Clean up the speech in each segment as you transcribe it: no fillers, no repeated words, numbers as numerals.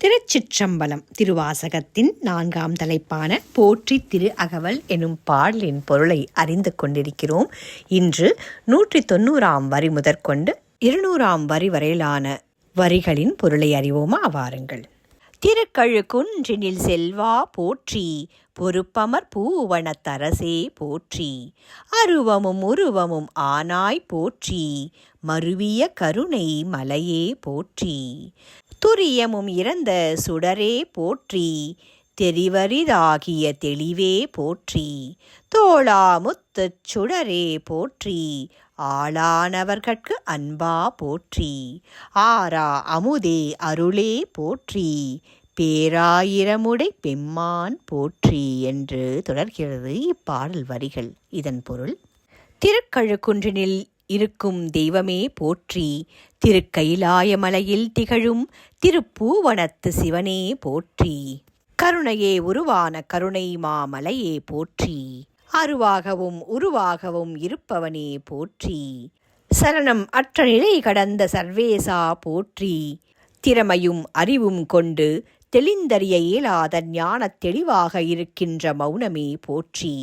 திருச்சிற்றம்பலம். திருவாசகத்தின் 4ஆம் தலைப்பான போற்றி திரு அகவல் எனும் பாடலின் பொருளை அறிந்து கொண்டிருக்கிறோம். இன்று 190ஆம் வரி முதற்கொண்டு 200ஆம் வரி வரையிலான வரிகளின் பொருளை அறிவோமா? வாருங்கள். திருக்கழு குன்றினில் செல்வா போற்றி, பொறுப்பமர் பூவனத்தரசே போற்றி, அருவமும் உருவமும் ஆனாய் போற்றி, மருவிய கருணை மலையே போற்றி, துரியமும் இறந்த சுடரே போற்றி, தெரிவரிதாகிய தெளிவே போற்றி, தோளாமுத்துச் சுடரே போற்றி, ஆளானவர்கட்கு அன்பா போற்றி, ஆரா அமுதே அருளே போற்றி, பேராயிரமுடை பெம்மான் போற்றி என்று தொடர்கிறது இப்பாடல் வரிகள். இதன் பொருள்: திருக்கழுக்குன்றினில் இருக்கும் தெய்வமே போற்றி, திருக்கயிலாயமலையில் திகழும் திருப்பூவனத்து சிவனே போற்றி, கருணையே உருவான கருணை மாமலையே போற்றி, அருவாகவும் உருவாகவும் இருப்பவனே போற்றி, சரணம் அற்ற நிலை கடந்த சர்வேசா போற்றி, திறமையும் அறிவும் கொண்டு தெளிந்தறிய இயலாத ஞானத் தெளிவாக இருக்கின்ற மௌனமே போற்றி,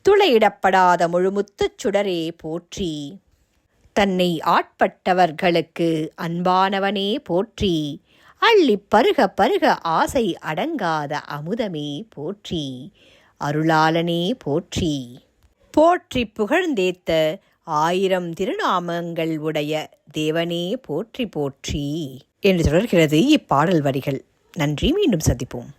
துளையிடப்படாத முழுமுத்துச் சுடரே போற்றி, தன்னை ஆட்பட்டவர்களுக்கு அன்பானவனே போற்றி, அள்ளி பருக பருக ஆசை அடங்காத அமுதமே போற்றி, அருளாளனே போற்றி, போற்றி புகழ்ந்தேத்த 1000 திருநாமங்கள் உடைய தேவனே போற்றி போற்றி என்று தொடர்கிறது இப்பாடல் வரிகள். நன்றி. மீண்டும் சந்திப்போம்.